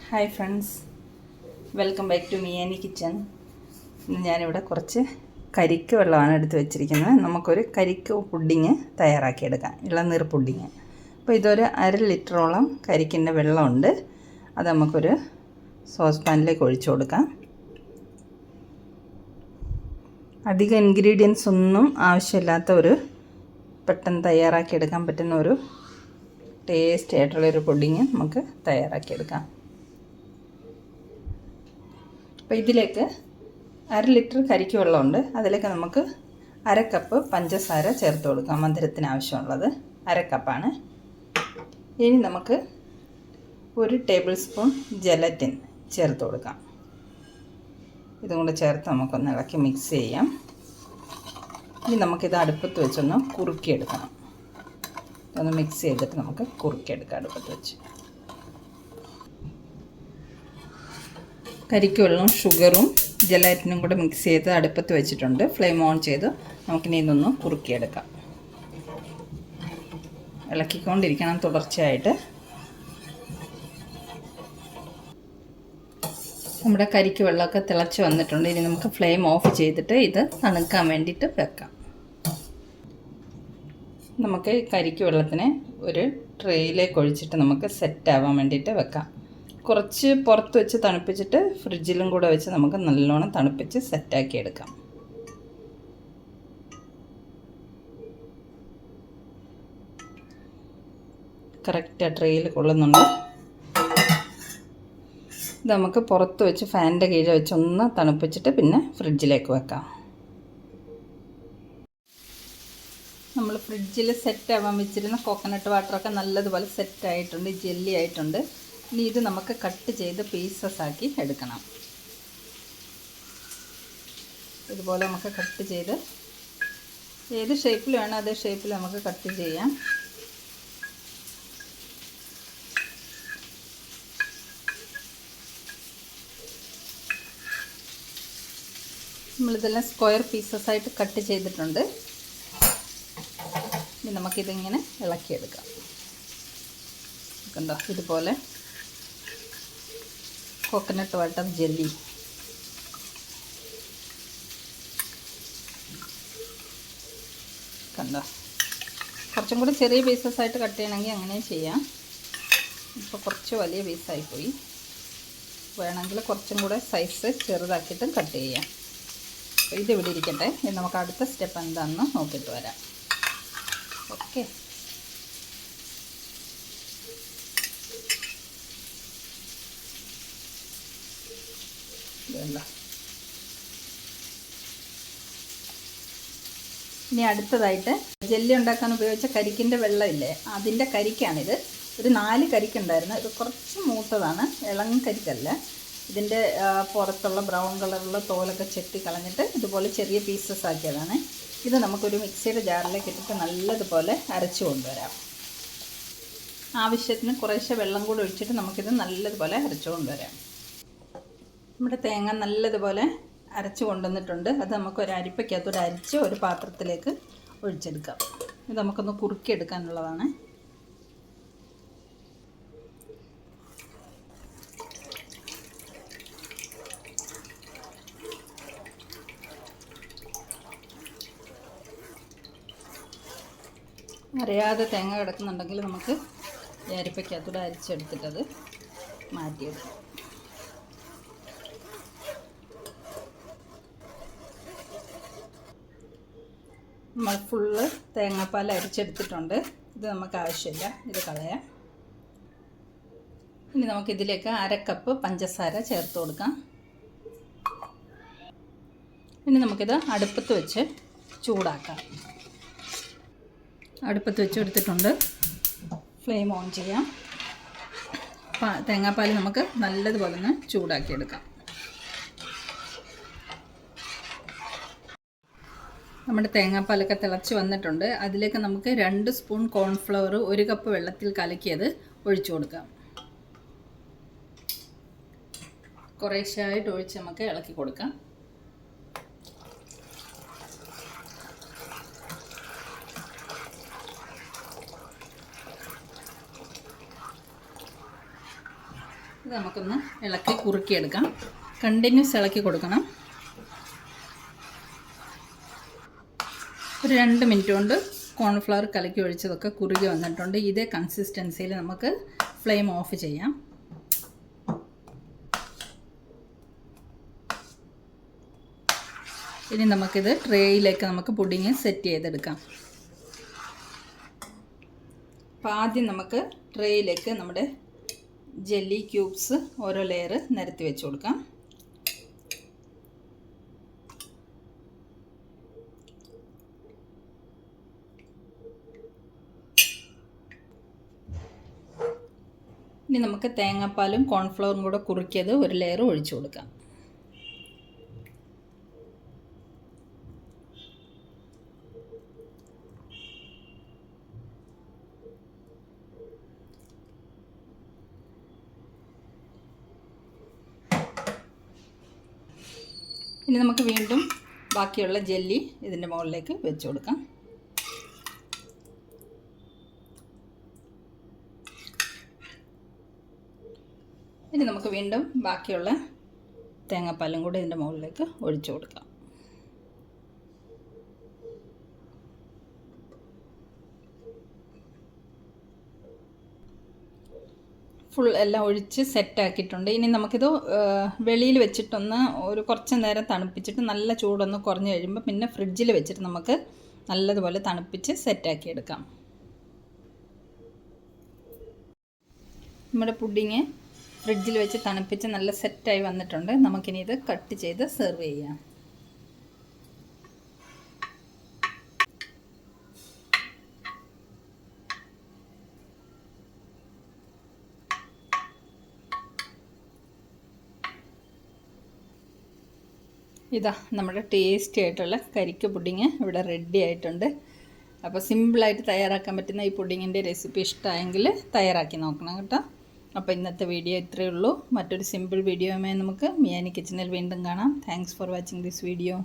Hi friends, welcome back to Miyani kitchen. ഇന്ന് ഞാനിവിടെ കുറച്ച് കരിക്ക് വെള്ളമാണ് എടുത്ത് വെച്ചിരിക്കുന്നത്. നമുക്കൊരു കരിക്ക് പുഡിങ് തയ്യാറാക്കിയെടുക്കാം, ഇളനീർ പുഡിങ്. അപ്പോൾ ഇതൊരു 1/2 ലിറ്ററോളം കരിക്കിൻ്റെ വെള്ളമുണ്ട്. അത് നമുക്കൊരു സോസ് പാനിലേക്ക് ഒഴിച്ചു കൊടുക്കാം. അധികം ഇൻഗ്രീഡിയൻസ് ഒന്നും ആവശ്യമില്ലാത്ത ഒരു പെട്ടെന്ന് തയ്യാറാക്കിയെടുക്കാൻ പറ്റുന്ന ഒരു ടേസ്റ്റി ആയിട്ടുള്ളൊരു പുഡിങ് നമുക്ക് തയ്യാറാക്കിയെടുക്കാം. അപ്പോൾ ഇതിലേക്ക് 1/2 ലിറ്റർ കരിക്ക് വെള്ളമുണ്ട്. അതിലേക്ക് നമുക്ക് 1/2 കപ്പ് പഞ്ചസാര ചേർത്ത് കൊടുക്കാം. മധുരത്തിന് ആവശ്യമുള്ളത് 1/2 കപ്പാണ്. ഇനി നമുക്ക് 1 ടേബിൾ സ്പൂൺ ജെലറ്റിൻ ചേർത്ത് കൊടുക്കാം. ഇതും കൂടെ ചേർത്ത് നമുക്കൊന്ന് ഇളക്കി മിക്സ് ചെയ്യാം. ഇനി നമുക്കിത് അടുപ്പത്ത് വെച്ചൊന്ന് കുറുക്കിയെടുക്കണം. ഒന്ന് മിക്സ് ചെയ്തിട്ട് നമുക്ക് കുറുക്കിയെടുക്കാം അടുപ്പത്ത് വെച്ച്. കരിക്ക് വെള്ളവും ഷുഗറും ജെലാറ്റിനും കൂടെ മിക്സ് ചെയ്ത് അടുപ്പത്ത് വെച്ചിട്ടുണ്ട്. ഫ്ലെയിം ഓൺ ചെയ്ത് നമുക്കിനി ഇതൊന്ന് കുറുക്കിയെടുക്കാം. ഇളക്കിക്കൊണ്ടിരിക്കണം തുടർച്ചയായിട്ട്. നമ്മുടെ കരിക്ക് വെള്ളമൊക്കെ തിളച്ച് വന്നിട്ടുണ്ട്. ഇനി നമുക്ക് ഫ്ലെയിം ഓഫ് ചെയ്തിട്ട് ഇത് തണുക്കാൻ വേണ്ടിയിട്ട് വെക്കാം. നമുക്ക് കരിക്ക് വെള്ളത്തിനെ ഒരു ട്രേയിലേക്ക് ഒഴിച്ചിട്ട് നമുക്ക് സെറ്റ് ആവാൻ വേണ്ടിയിട്ട് വെക്കാം. കുറച്ച് പുറത്ത് വെച്ച് തണുപ്പിച്ചിട്ട് ഫ്രിഡ്ജിലും കൂടെ വെച്ച് നമുക്ക് നല്ലോണം തണുപ്പിച്ച് സെറ്റാക്കി എടുക്കാം. കറക്റ്റ് ട്രേയിൽ കൊള്ളുന്നുണ്ട്. ഇത് നമുക്ക് പുറത്ത് വെച്ച് ഫാനിൻ്റെ കീഴിൽ വെച്ച് ഒന്ന് തണുപ്പിച്ചിട്ട് പിന്നെ ഫ്രിഡ്ജിലേക്ക് വെക്കാം. നമ്മൾ ഫ്രിഡ്ജിൽ സെറ്റ് ആവാൻ വെച്ചിരുന്ന കോക്കനട്ട് വാട്ടറൊക്കെ നല്ലതുപോലെ സെറ്റായിട്ടുണ്ട്, ജെല്ലി ആയിട്ടുണ്ട്. ഇനി ഇത് നമുക്ക് കട്ട് ചെയ്ത് പീസസ് ആക്കി എടുക്കണം. ഇതുപോലെ നമുക്ക് കട്ട് ചെയ്ത് ഏത് ഷേപ്പിൽ വേണം അതേ ഷേപ്പിൽ നമുക്ക് കട്ട് ചെയ്യാം. നമ്മളിതെല്ലാം സ്ക്വയർ പീസസ് ആയിട്ട് കട്ട് ചെയ്തിട്ടുണ്ട്. ഇനി നമുക്കിതിങ്ങനെ ഇളക്കിയെടുക്കാം. കണ്ടോ, ഇതുപോലെ കോക്കനട്ട് വാട്ടർ ജെല്ലി. കണ്ടോ, കുറച്ചും കൂടി ചെറിയ പീസസ് ആയിട്ട് കട്ട് ചെയ്യണമെങ്കിൽ അങ്ങനെ ചെയ്യാം. ഇപ്പോൾ കുറച്ച് വലിയ പീസായിപ്പോയി. വേണമെങ്കിൽ കുറച്ചും കൂടെ സൈസ് ചെറുതാക്കിയിട്ടും കട്ട് ചെയ്യാം. അപ്പോൾ ഇത് ഇവിടെ ഇരിക്കട്ടെ. ഇനി നമുക്ക് അടുത്ത സ്റ്റെപ്പ് എന്താണെന്ന് നോക്കിയിട്ട് വരാം. ഓക്കെ, ഇനി അടുത്തതായിട്ട് ജെല്ലി ഉണ്ടാക്കാൻ ഉപയോഗിച്ച കരിക്കിൻ്റെ വെള്ളമില്ലേ, അതിൻ്റെ കരിക്കാണിത്. ഒരു 4 കരിക്കുണ്ടായിരുന്നു. ഇത് കുറച്ച് മൂത്തതാണ്, ഇളം കരിക്കല്ല. ഇതിൻ്റെ പുറത്തുള്ള ബ്രൗൺ കളറുള്ള തോലൊക്കെ ചെത്തി കളഞ്ഞിട്ട് ഇതുപോലെ ചെറിയ പീസസ് ആക്കിയതാണ്. ഇത് നമുക്കൊരു മിക്സിയുടെ ജാറിലേക്ക് ഇട്ടിട്ട് നല്ലതുപോലെ അരച്ചു കൊണ്ടുവരാം. ആവശ്യത്തിന് കുറേശ്ശെ വെള്ളം കൂടി ഒഴിച്ചിട്ട് നമുക്കിത് നല്ലതുപോലെ അരച്ചു കൊണ്ടുവരാം. നമ്മുടെ തേങ്ങ നല്ലതുപോലെ അരച്ച് കൊണ്ടുവന്നിട്ടുണ്ട്. അത് നമുക്ക് ഒരു അരിപ്പയ്ക്കകത്തോടെ അരിച്ച് ഒരു പാത്രത്തിലേക്ക് ഒഴിച്ചെടുക്കാം. ഇത് നമുക്കൊന്ന് കുറുക്കിയെടുക്കാനുള്ളതാണ്. അറിയാതെ തേങ്ങ കിടക്കുന്നുണ്ടെങ്കിൽ നമുക്ക് ഈ അരിപ്പയ്ക്കകത്തോടെ അരിച്ചെടുത്തിട്ടത് മാറ്റിയെടുക്കാം. നമ്മൾ ഫുള്ള് തേങ്ങാപ്പാൽ അരിച്ചെടുത്തിട്ടുണ്ട്. ഇത് നമുക്ക് ആവശ്യമില്ല, ഇത് കളയാം. ഇനി നമുക്കിതിലേക്ക് 1/2 കപ്പ് പഞ്ചസാര ചേർത്ത് കൊടുക്കാം. ഇനി നമുക്കിത് അടുപ്പത്ത് വെച്ച് ചൂടാക്കാം. അടുപ്പത്ത് വെച്ച് എടുത്തിട്ടുണ്ട്. ഫ്ലെയിം ഓൺ ചെയ്യാം. തേങ്ങാപ്പാൽ നമുക്ക് നല്ലതുപോലെ ഒന്ന് ചൂടാക്കിയെടുക്കാം. നമ്മുടെ തേങ്ങാപ്പാലൊക്കെ തിളച്ച് വന്നിട്ടുണ്ട്. അതിലേക്ക് നമുക്ക് 2 സ്പൂൺ കോൺഫ്ലവർ 1 കപ്പ് വെള്ളത്തിൽ കലക്കിയത് ഒഴിച്ചു കൊടുക്കാം. കുറേശ്ശായിട്ട് ഒഴിച്ച് നമുക്ക് ഇളക്കി കൊടുക്കാം. ഇത് നമുക്കൊന്ന് ഇളക്കി കുറുക്കിയെടുക്കാം. കണ്ടിന്യൂസ് ഇളക്കി കൊടുക്കണം. ഒരു 2 മിനിറ്റ് കൊണ്ട് കോൺഫ്ലവർ കലക്കി ഒഴിച്ചതൊക്കെ കുറുകി വന്നിട്ടുണ്ട്. ഇതേ കൺസിസ്റ്റൻസിയിൽ നമുക്ക് ഫ്ലെയിം ഓഫ് ചെയ്യാം. ഇനി നമുക്കിത് ട്രേയിലേക്ക് നമുക്ക് പുഡിങ് സെറ്റ് ചെയ്തെടുക്കാം. അപ്പോൾ ആദ്യം നമുക്ക് ട്രേയിലേക്ക് നമ്മുടെ ജെല്ലി ക്യൂബ്സ് ഓരോ ലെയർ നിരത്തി വെച്ച് കൊടുക്കാം. ഇനി നമുക്ക് തേങ്ങാപ്പാലും കോൺഫ്ലവറും കൂടെ കുറുക്കിയത് ഒരു ലെയർ ഒഴിച്ചു കൊടുക്കാം. ഇനി നമുക്ക് വീണ്ടും ബാക്കിയുള്ള ജെല്ലി ഇതിൻ്റെ മുകളിലേക്ക് വെച്ച് കൊടുക്കാം. ഇനി നമുക്ക് വീണ്ടും ബാക്കിയുള്ള തേങ്ങാപ്പാലും കൂടി ഇതിൻ്റെ മുകളിലേക്ക് ഒഴിച്ചു കൊടുക്കാം. ഫുൾ എല്ലാം ഒഴിച്ച് സെറ്റാക്കിയിട്ടുണ്ട്. ഇനി നമുക്കിത് വെളിയിൽ വെച്ചിട്ടൊന്ന് ഒരു കുറച്ച് നേരം തണുപ്പിച്ചിട്ട് നല്ല ചൂടൊന്ന് കുറഞ്ഞ് കഴിയുമ്പോൾ പിന്നെ ഫ്രിഡ്ജിൽ വെച്ചിട്ട് നമുക്ക് നല്ലതുപോലെ തണുപ്പിച്ച് സെറ്റാക്കി എടുക്കാം. നമ്മുടെ പുഡിങ് ഫ്രിഡ്ജിൽ വെച്ച് തണുപ്പിച്ച് നല്ല സെറ്റായി വന്നിട്ടുണ്ട്. നമുക്കിനി ഇത് കട്ട് ചെയ്ത് സെർവ് ചെയ്യാം. ഇതാ നമ്മുടെ ടേസ്റ്റി ആയിട്ടുള്ള കരിക്ക് പുഡിങ് ഇവിടെ റെഡി ആയിട്ടുണ്ട്. അപ്പോൾ സിമ്പിളായിട്ട് തയ്യാറാക്കാൻ പറ്റുന്ന ഈ പുഡിങ്ങിൻ്റെ റെസിപ്പി ഇഷ്ടമായെങ്കിൽ തയ്യാറാക്കി നോക്കണം കേട്ടോ. അപ്പോൾ ഇന്നത്തെ വീഡിയോ ഇത്രയേ ഉള്ളൂ. മറ്റൊരു സിമ്പിൾ വീഡിയോയുമായി നമുക്ക് മിയാനി കിച്ചണിൽ വീണ്ടും കാണാം. Thanks for watching this video.